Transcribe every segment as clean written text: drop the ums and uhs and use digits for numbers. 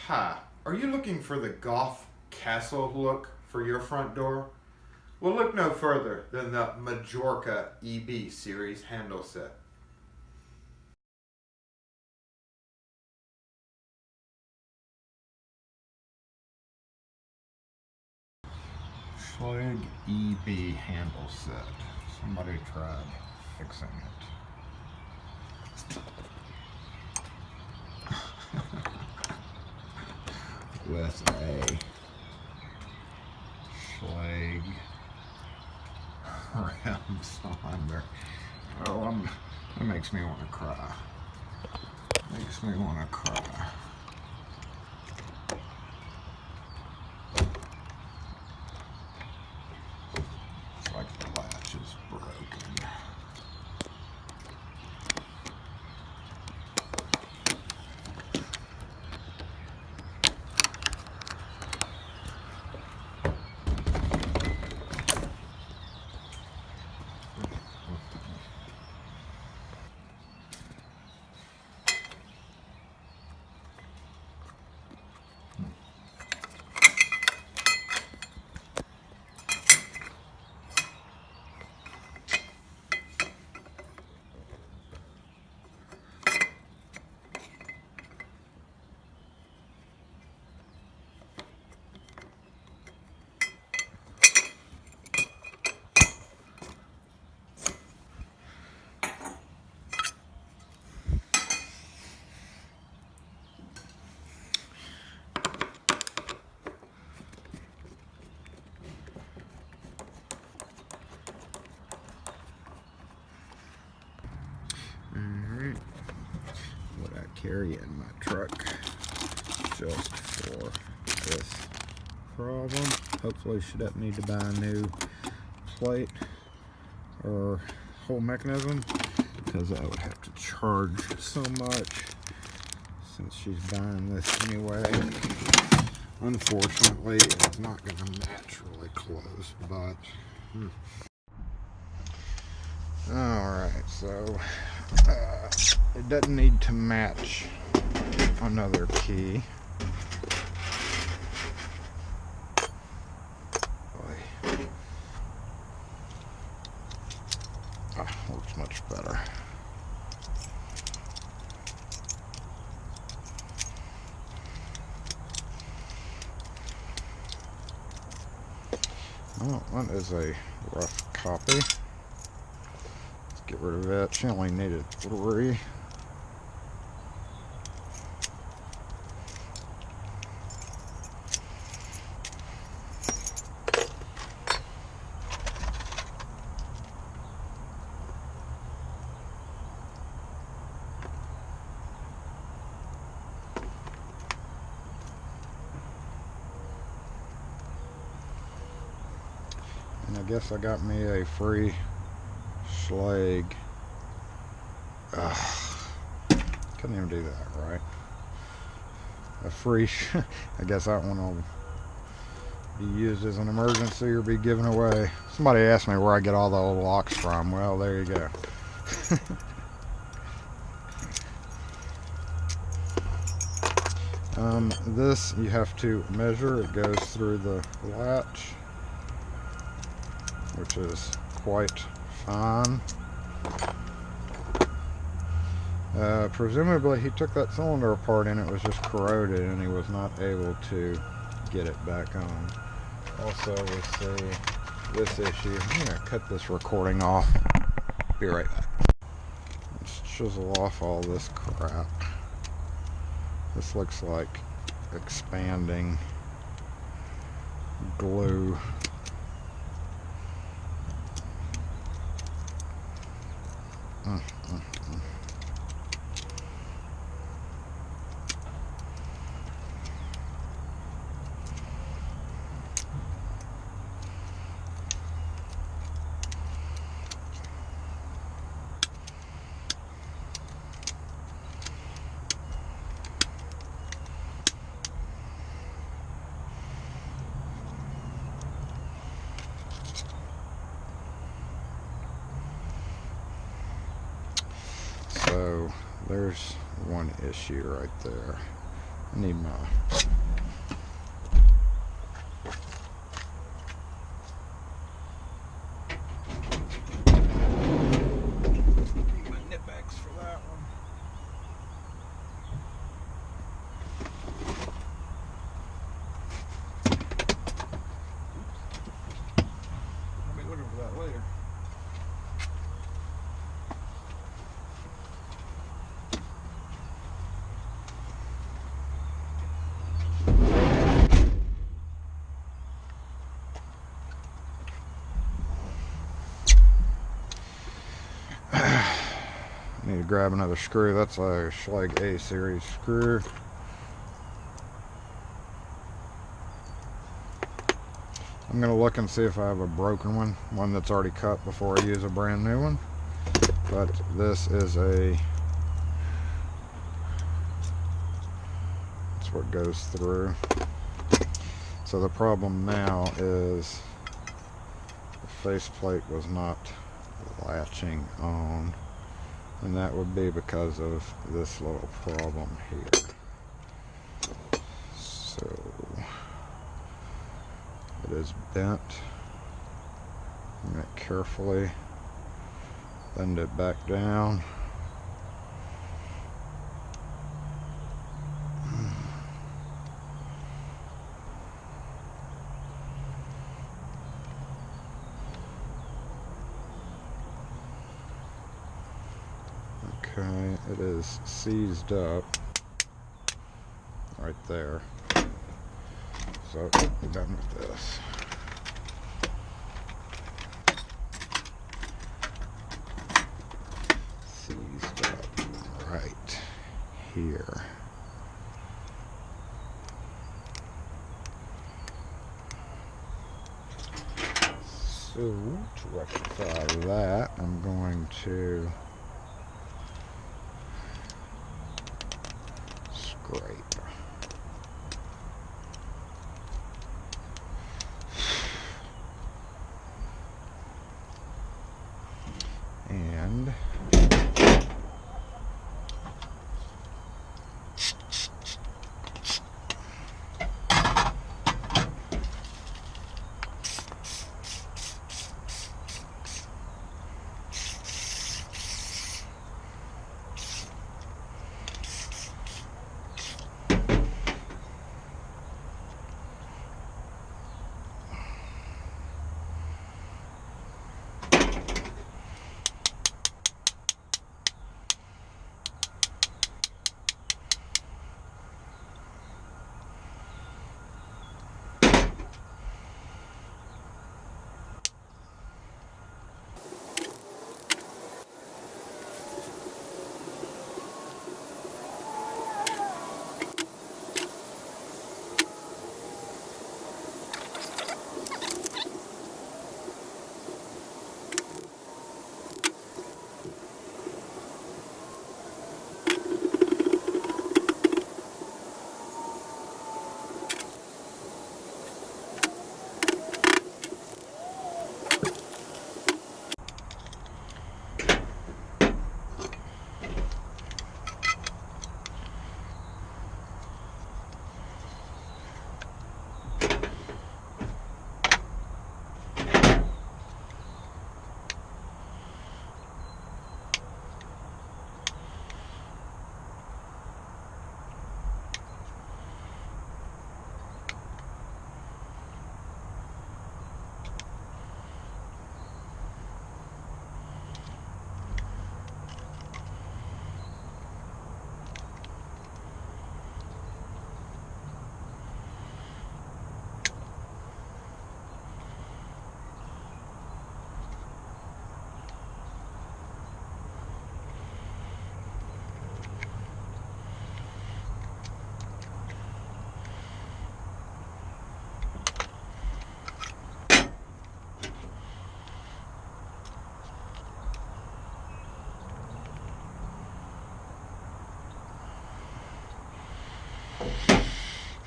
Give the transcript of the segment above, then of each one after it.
Hi, are you looking for the goth castle look for your front door? Well, look no further than the Majorca EB series handle set. Schlage EB handle set. Somebody tried fixing it. With a Schlage rims on there. Oh, that makes me want to cry. Makes me want to cry. It's like the latch is broken. Alright, what I carry in my truck just for this problem. Hopefully she doesn't need to buy a new plate or whole mechanism, because I would have to charge so much since she's buying this anyway. Unfortunately, it's not going to match really close, but alright, so it doesn't need to match another key. Looks much better. Oh, that is a rough copy. Let's get rid of it. She only needed 3. And I guess I got me a free Schlage. Couldn't even do that right. A free, I guess that one will be used as an emergency or be given away. Somebody asked me where I get all the old locks from. Well, there you go. This you have to measure. It goes through the latch, which is quite fine. Presumably he took that cylinder apart and it was just corroded and he was not able to get it back on. Also with this issue, I'm going to cut this recording off. Be right back. Let's chisel off all this crap. This looks like expanding glue. So there's one issue right there. I need my nitbacks for that one. I'll be looking for that later. Need to grab another screw. That's a Schlage A series screw. I'm gonna look and see if I have a broken one that's already cut before I use a brand new one. But this is that's what goes through. So the problem now is the faceplate was not latching on. And that would be because of this little problem here. So it is bent. I'm going to carefully bend it back down. Okay, it is seized up right there. So we're done with this. Seized up right here. So to rectify that, I'm going to scrape. And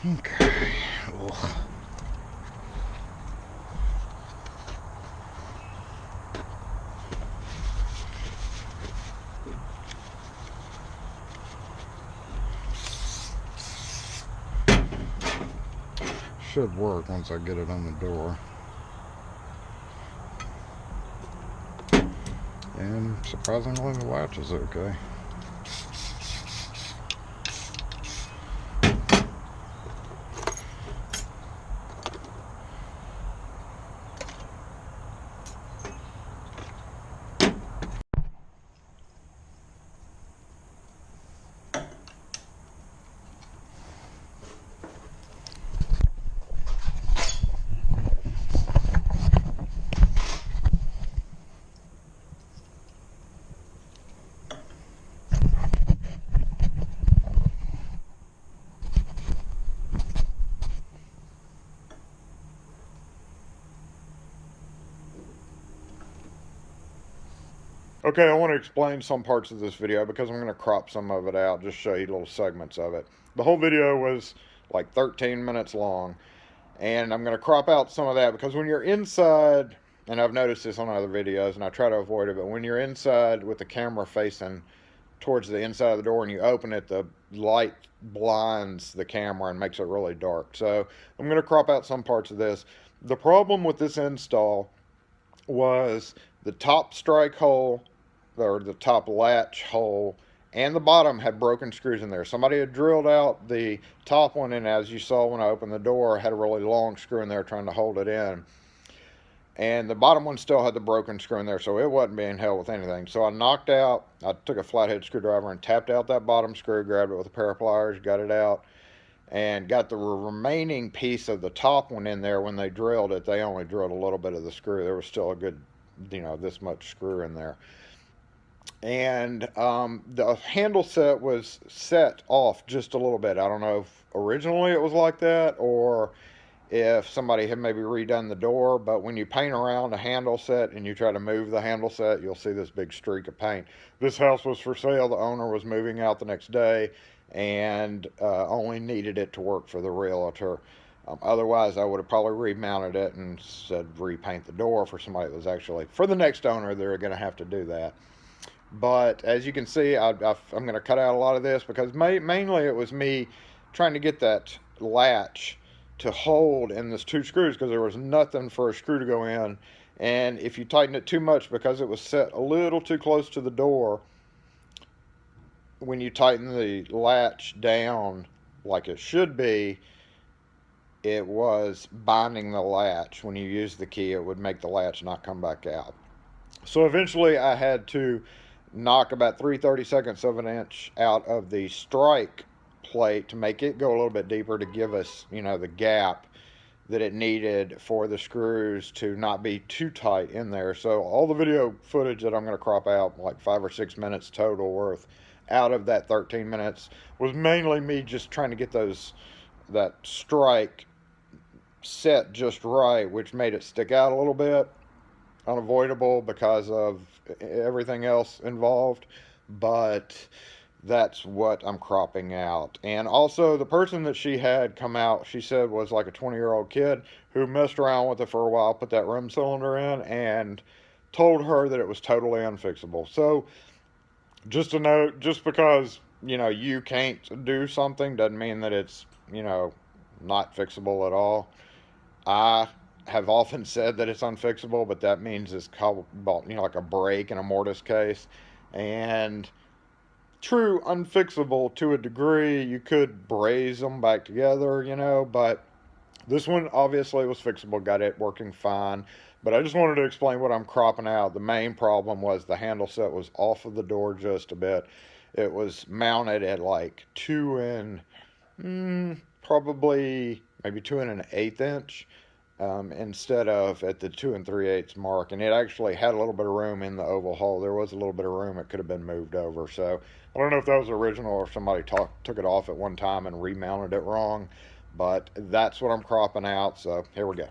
okay. Ugh. should work once I get it on the door. And surprisingly, the latch is okay. Okay, I want to explain some parts of this video because I'm going to crop some of it out, just show you little segments of it. The whole video was like 13 minutes long, and I'm going to crop out some of that because when you're inside, and I've noticed this on other videos, and I try to avoid it, but when you're inside with the camera facing towards the inside of the door and you open it, the light blinds the camera and makes it really dark. So I'm going to crop out some parts of this. The problem with this install was the top strike hole, or the top latch hole, and the bottom had broken screws in there. Somebody had drilled out the top one, and as you saw when I opened the door, had a really long screw in there trying to hold it in. And the bottom one still had the broken screw in there, so it wasn't being held with anything. So I took a flathead screwdriver and tapped out that bottom screw, grabbed it with a pair of pliers, got it out, and got the remaining piece of the top one in there. When they drilled it, they only drilled a little bit of the screw. There was still a good, this much screw in there. And the handle set was set off just a little bit. I don't know if originally it was like that or if somebody had maybe redone the door, but when you paint around a handle set and you try to move the handle set, you'll see this big streak of paint. This house was for sale. The owner was moving out the next day and only needed it to work for the realtor. Otherwise, I would have probably remounted it and said repaint the door for somebody that was actually, for the next owner, they're going to have to do that. But as you can see, I'm going to cut out a lot of this because mainly it was me trying to get that latch to hold in this two screws because there was nothing for a screw to go in. And if you tighten it too much, because it was set a little too close to the door, when you tighten the latch down like it should be, it was binding the latch. When you use the key, it would make the latch not come back out. So eventually I had to knock about 3/32 of an inch out of the strike plate to make it go a little bit deeper to give us, the gap that it needed for the screws to not be too tight in there. So all the video footage that I'm going to crop out, like 5 or 6 minutes total worth out of that 13 minutes, was mainly me just trying to get that strike set just right, which made it stick out a little bit. Unavoidable because of everything else involved, but that's what I'm cropping out. And also, the person that she had come out, she said was like a 20-year-old kid who messed around with it for a while, put that rim cylinder in, and told her that it was totally unfixable. So just a note, just because you can't do something doesn't mean that it's not fixable at all. I have often said that it's unfixable, but that means it's called, like a break in a mortise case. And true, unfixable to a degree. You could braze them back together, but this one obviously was fixable, got it working fine. But I just wanted to explain what I'm cropping out. The main problem was the handle set was off of the door just a bit. It was mounted at like 2 and probably maybe 2 1/8 inch. Instead of at the 2 3/8 mark, and it actually had a little bit of room in the oval hole. There was a little bit of room; it could have been moved over. So I don't know if that was original or if somebody took it off at one time and remounted it wrong, but that's what I'm cropping out. So here we go.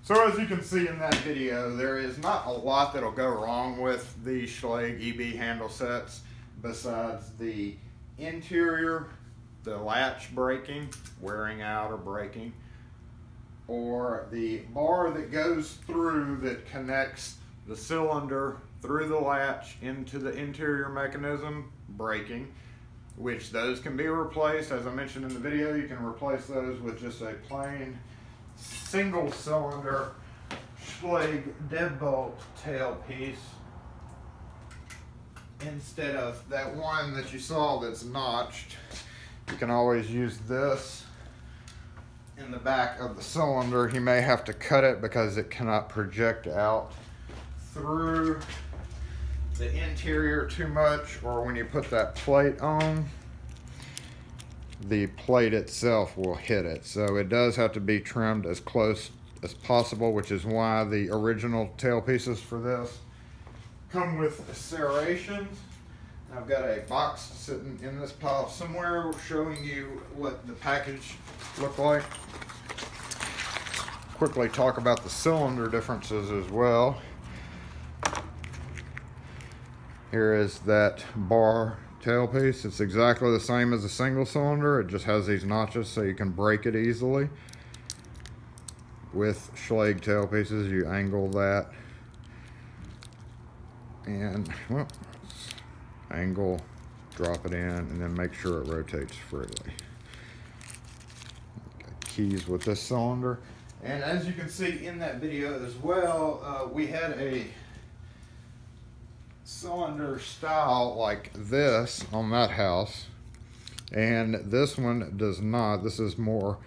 So as you can see in that video, there is not a lot that'll go wrong with the Schlage EB handle sets besides the interior, the latch breaking, wearing out or breaking, or the bar that goes through that connects the cylinder through the latch into the interior mechanism breaking, which those can be replaced. As I mentioned in the video, you can replace those with just a plain single cylinder Schlage deadbolt tailpiece instead of that one that you saw that's notched. You can always use this in the back of the cylinder. You may have to cut it because it cannot project out through the interior too much, or when you put that plate on, the plate itself will hit it. So it does have to be trimmed as close as possible, which is why the original tail pieces for this come with serrations. I've got a box sitting in this pile somewhere showing you what the package looked like. Quickly talk about the cylinder differences as well. Here is that bar tailpiece. It's exactly the same as a single cylinder. It just has these notches so you can break it easily. With Schlage tailpieces, you angle that and, well, angle, drop it in, and then make sure it rotates freely. Got keys with this cylinder. And as you can see in that video as well, we had a cylinder style like this on that house, and this one does not. This is more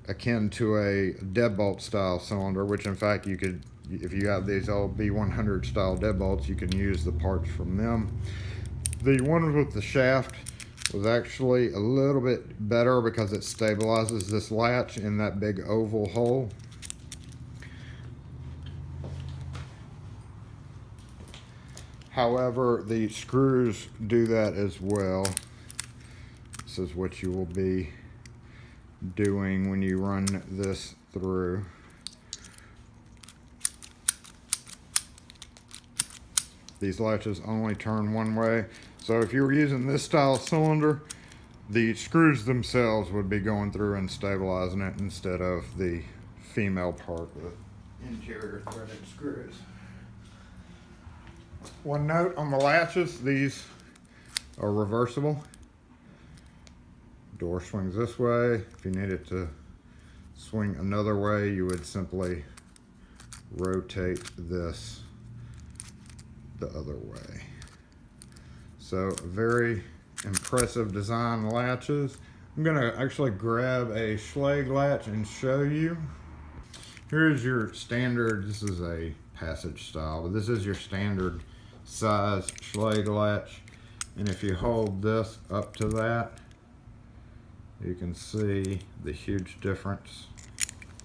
akin to a deadbolt style cylinder, which in fact you could, if you have these old B100 style deadbolts, you can use the parts from them. The one with the shaft was actually a little bit better because it stabilizes this latch in that big oval hole. However, the screws do that as well. This is what you will be doing when you run this through. These latches only turn one way. So if you were using this style cylinder, the screws themselves would be going through and stabilizing it instead of the female part, the interior threaded screws. One note on the latches, these are reversible. Door swings this way. If you need it to swing another way, you would simply rotate this the other way. So very impressive design latches. I'm gonna actually grab a Schlage latch and show you. Here's your standard, this is a passage style, but this is your standard size Schlage latch. And if you hold this up to that, you can see the huge difference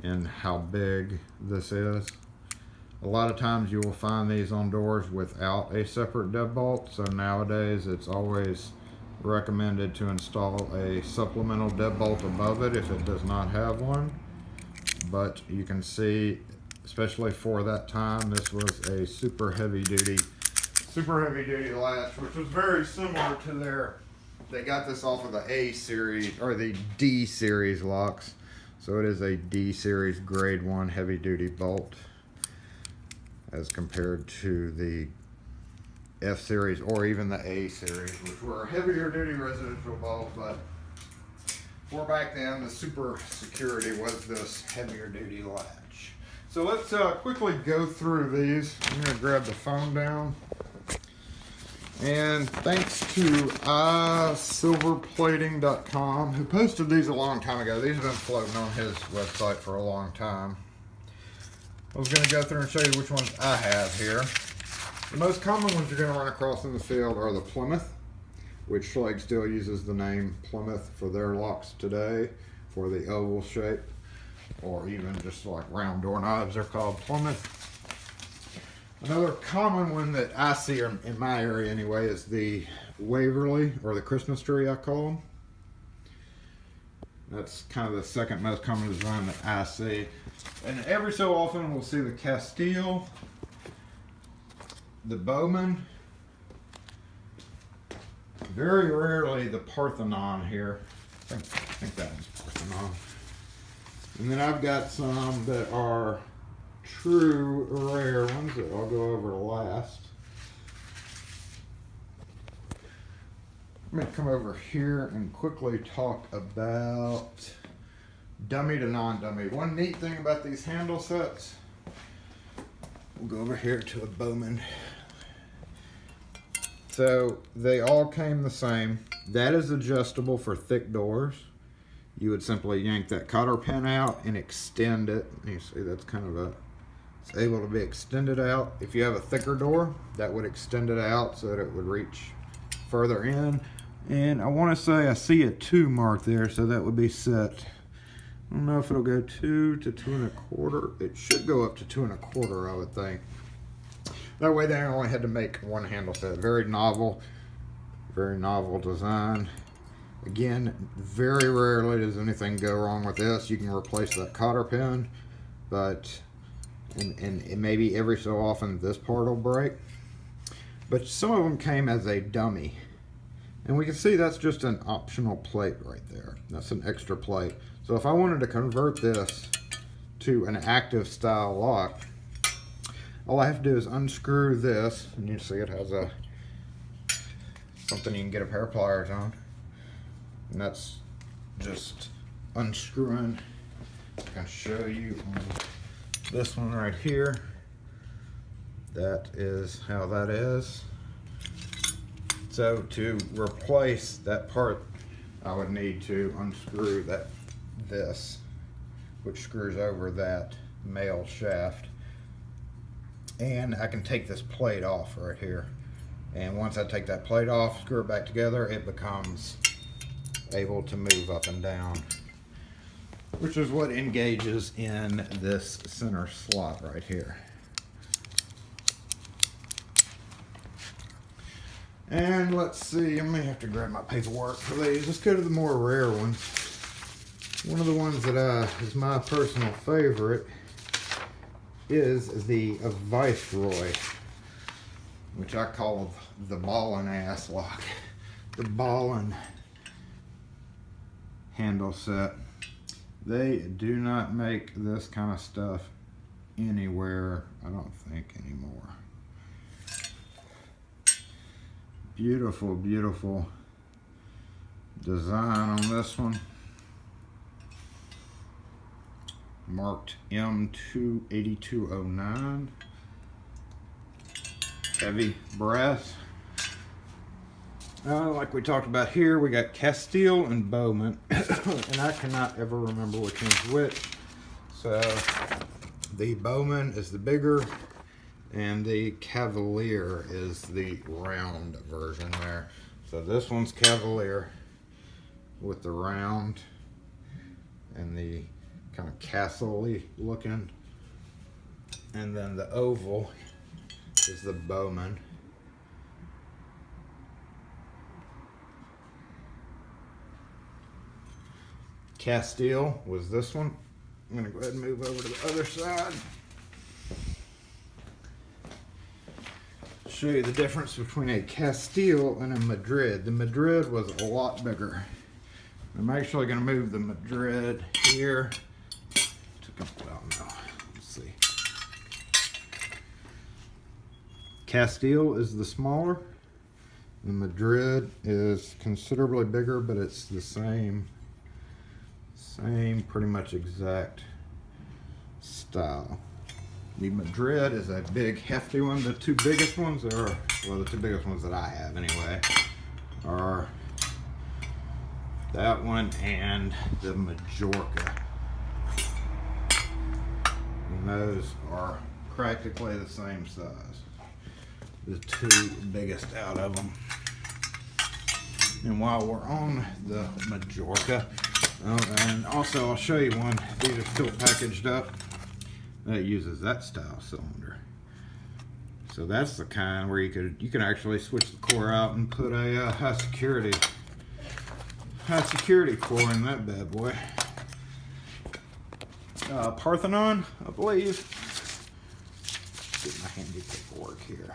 in how big this is. A lot of times you will find these on doors without a separate deadbolt, so nowadays it's always recommended to install a supplemental deadbolt above it if it does not have one. But you can see, especially for that time, this was a super heavy duty latch, which was very similar to their, they got this off of the A series or the D series locks. So it is a D series grade 1 heavy duty bolt as compared to the F series or even the A series, which were a heavier duty residential bolt, but for back then the super security was this heavier duty latch. So let's quickly go through these. I'm going to grab the phone down. And thanks to silverplating.com, who posted these a long time ago. These have been floating on his website for a long time. I was going to go through and show you which ones I have here. The most common ones you're going to run across in the field are the Plymouth, which Schlage still uses the name Plymouth for their locks today, for the oval shape, or even just like round doorknobs are called Plymouth. Another common one that I see in my area anyway is the Waverly, or the Christmas tree I call them. That's kind of the second most common design that I see. And every so often we'll see the Castile, the Bowman, very rarely the Parthenon here. I think that was Parthenon. And then I've got some that are true rare ones that I'll go over last. I'm going to come over here and quickly talk about dummy to non-dummy. One neat thing about these handle sets, we'll go over here to a Bowman. So they all came the same. That is adjustable for thick doors. You would simply yank that cotter pin out and extend it. You see that's kind of it's able to be extended out. If you have a thicker door, that would extend it out so that it would reach further in. And I want to say I see a 2 mark there, so that would be set. I don't know if it'll go 2 to 2 1/4. It should go up to 2 1/4, I would think. That way they only had to make one handle set. Very novel design. Again, very rarely does anything go wrong with this. You can replace that cotter pin, but and maybe every so often this part will break. But some of them came as a dummy. And we can see that's just an optional plate right there. That's an extra plate. So if I wanted to convert this to an active style lock, all I have to do is unscrew this, and you see it has something you can get a pair of pliers on. And that's just unscrewing. I can show you on this one right here. That is how that is. So to replace that part, I would need to unscrew this, which screws over that male shaft. And I can take this plate off right here. And once I take that plate off, screw it back together, it becomes able to move up and down, which is what engages in this center slot right here. And let's see, I may have to grab my paperwork for these. Let's go to the more rare ones. One of the ones that is my personal favorite is the Viceroy, which I call the ballin' ass lock. The ballin' handle set. They do not make this kind of stuff anywhere, I don't think, anymore. Beautiful, beautiful design on this one. Marked M28209. Heavy brass. Like we talked about here, we got Castile and Bowman. And I cannot ever remember which one's which. So the Bowman is the bigger, and the Cavalier is the round version there. So this one's Cavalier with the round and the kind of castle-y looking. And then the oval is the Bowman. Castile was this one. I'm gonna go ahead and move over to the other side. Show you the difference between a Castile and a Madrid. The Madrid was a lot bigger. I'm actually going to move the Madrid here. Well, no. Let's see. Castile is the smaller. The Madrid is considerably bigger, but it's the same pretty much exact style. The Madrid is a big, hefty one. The two biggest ones are, well, the two biggest ones that I have anyway, are that one and the Majorca. And those are practically the same size. The two biggest out of them. And while we're on the Majorca, and also I'll show you one, these are still packaged up, that uses that style cylinder. So that's the kind where you can actually switch the core out and put a high security high security core in that bad boy. Parthenon, I believe. Get my handy paperwork here.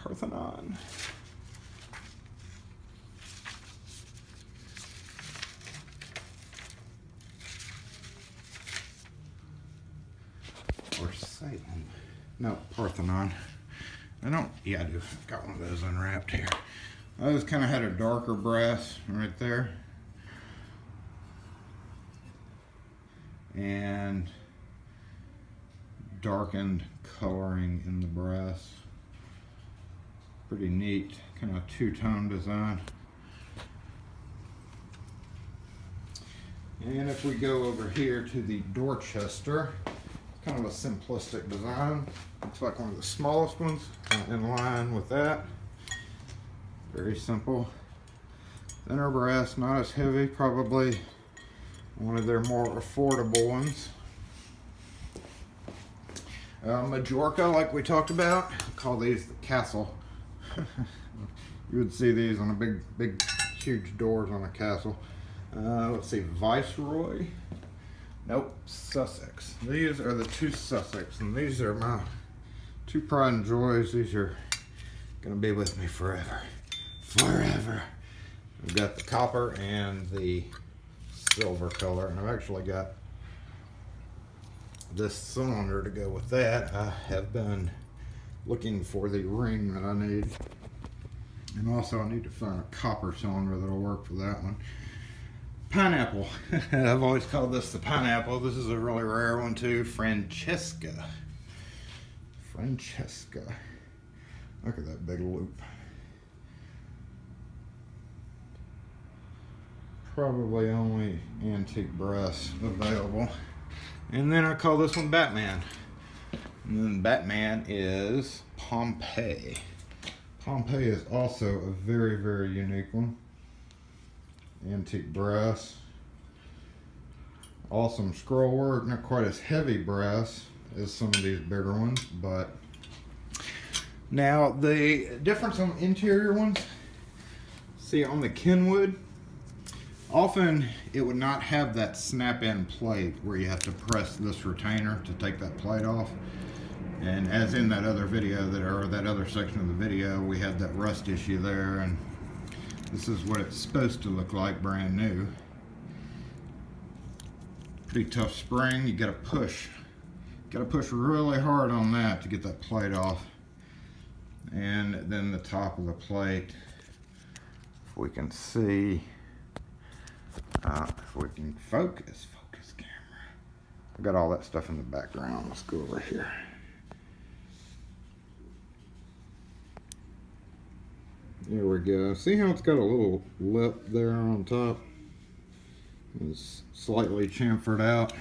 Parthenon. Or Satan. No, Parthenon. I don't, yeah, I do. I've got one of those unwrapped here. Those kind of had a darker brass right there. And darkened coloring in the brass. Pretty neat, kind of two-tone design. And if we go over here to the Dorchester, kind of a simplistic design. Looks like one of the smallest ones, in line with that. Very simple. Thinner brass, not as heavy, probably one of their more affordable ones. Majorca, like we talked about, call these the castle. You would see these on a big, huge doors on a castle. Let's see, Viceroy. Nope, Sussex. These are the two Sussex, and these are my two pride and joys. These are gonna be with me forever. Forever. I've got the copper and the silver color, and I've actually got this cylinder to go with that. I have been looking for the ring that I need, and also I need to find a copper cylinder that'll work for that one. Pineapple. I've always called this the pineapple. This is a really rare one too. Francesca. Francesca. Look at that big loop. Probably only antique brass available. And then I call this one Batman. And then Batman is Pompeii. Pompeii is also a very, very unique one. Antique brass. Awesome scroll work. Not quite as heavy brass as some of these bigger ones, but now the difference on interior ones, see on the Kenwood, often it would not have that snap-in plate where you have to press this retainer to take that plate off. And as in that other video, that other section of the video, we had that rust issue there, and this is what it's supposed to look like brand new. Pretty tough spring. You gotta push. Gotta push really hard on that to get that plate off. And then the top of the plate, if we can see, if we can focus camera. I've got all that stuff in the background. Let's go over here. There we go. See how it's got a little lip there on top? It's slightly chamfered out.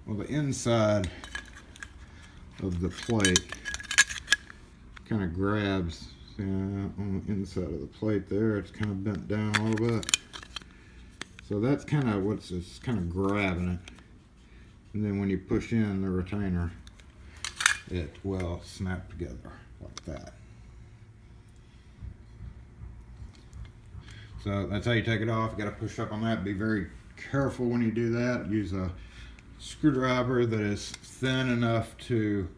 Well, the inside of the plate kind of grabs. See, on the inside of the plate there, it's kind of bent down a little bit. So that's kind of what's it's kind of grabbing it. And then when you push in the retainer, it will snap together like that. So that's how you take it off. You got to push up on that. Be very careful when you do that. Use a screwdriver that is thin enough to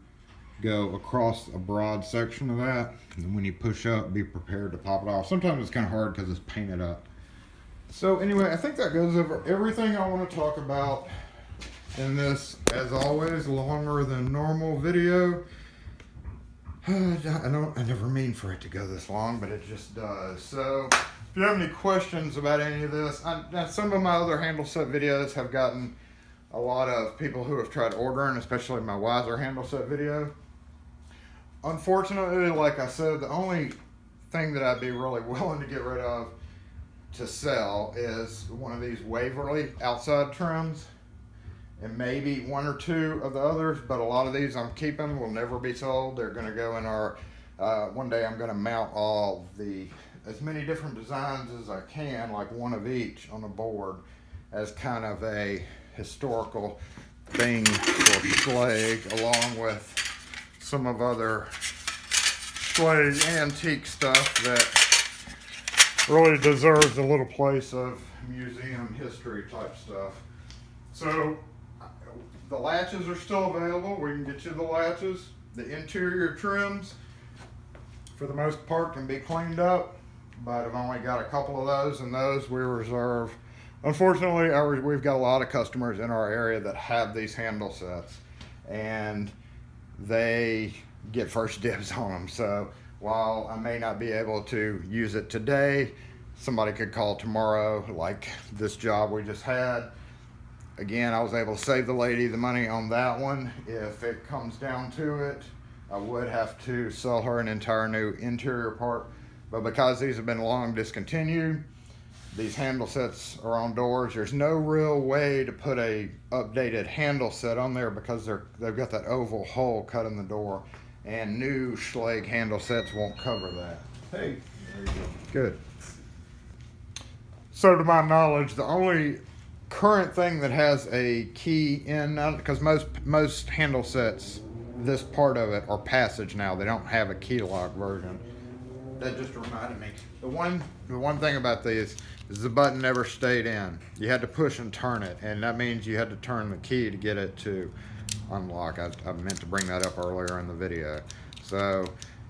go across a broad section of that. And when you push up, be prepared to pop it off. Sometimes it's kind of hard because it's painted up. So anyway, I think that goes over everything I want to talk about in this, as always, longer than normal video. I never mean for it to go this long, but it just does. So if you have any questions about any of this, some of my other handle set videos have gotten a lot of people who have tried ordering, especially my Wiser handle set video. Unfortunately, like I said, the only thing that I'd be really willing to get rid of to sell is one of these Waverly outside trims, and maybe one or two of the others, but a lot of these I'm keeping, will never be sold. They're gonna go in our, one day I'm gonna mount as many different designs as I can, like one of each on a board, as kind of a historical thing for Schlage, along with some of other Schlage antique stuff that really deserves a little place of museum history type stuff. So the latches are still available. We can get you the latches. The interior trims, for the most part, can be cleaned up, but I've only got a couple of those, and those we reserve. Unfortunately, we've got a lot of customers in our area that have these handle sets, and they get first dibs on them. So while I may not be able to use it today, somebody could call tomorrow, like this job we just had. Again, I was able to save the lady the money on that one. If it comes down to it, I would have to sell her an entire new interior part. But because these have been long discontinued, these handle sets are on doors. There's no real way to put a updated handle set on there because they've got that oval hole cut in the door, and new Schlage handle sets won't cover that. Hey, there you go. Good. So to my knowledge, the only current thing that has a key in, because most handle sets, this part of it are passage now. They don't have a key lock version. That just reminded me. The one thing about these is the button never stayed in. You had to push and turn it, and that means you had to turn the key to get it to unlock. I meant to bring that up earlier in the video. So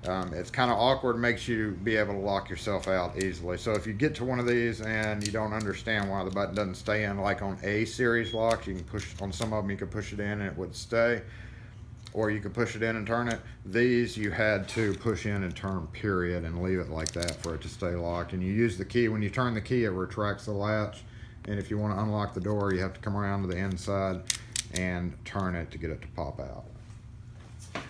it's kind of awkward, makes you be able to lock yourself out easily. So if you get to one of these and you don't understand why the button doesn't stay in, like on A series locks, you can push, on some of them you could push it in and it would stay, or you could push it in and turn it. These you had to push in and turn, period, and leave it like that for it to stay locked. And you use the key. When you turn the key, it retracts the latch, and if you want to unlock the door, you have to come around to the inside and turn it to get it to pop out.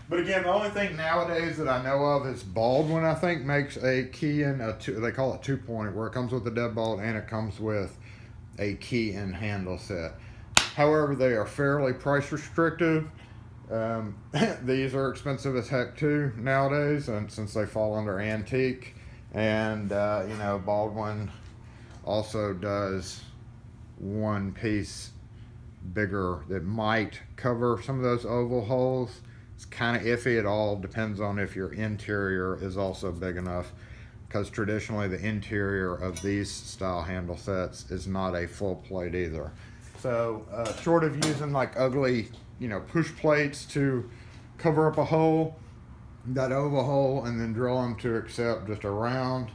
But again, the only thing nowadays that I know of is Baldwin, I think, makes a key in they call it 2-point, where it comes with a deadbolt and it comes with a key and handle set. However, they are fairly price restrictive. These are expensive as heck too nowadays, and since they fall under antique, and you know, Baldwin also does one piece bigger that might cover some of those oval holes. It's kind of iffy. It all depends on if your interior is also big enough, because traditionally the interior of these style handle sets is not a full plate either. So short of using like ugly, you know, push plates to cover up a hole, that oval hole, and then drill them to accept just a round,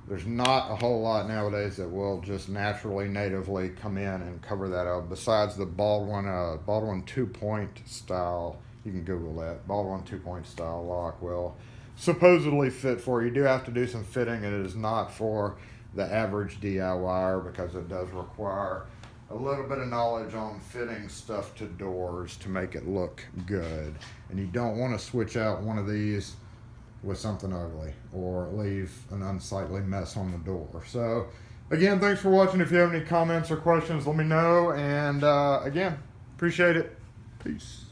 there's not a whole lot nowadays that will just naturally, natively come in and cover that up. Besides the Baldwin 2-point style, you can Google that, Baldwin 2-point style lock will supposedly fit for you. You do have to do some fitting, and it is not for the average DIYer because it does require a little bit of knowledge on fitting stuff to doors to make it look good. And you don't want to switch out one of these with something ugly or leave an unsightly mess on the door. So again, thanks for watching. If you have any comments or questions, let me know. And again, appreciate it. Peace.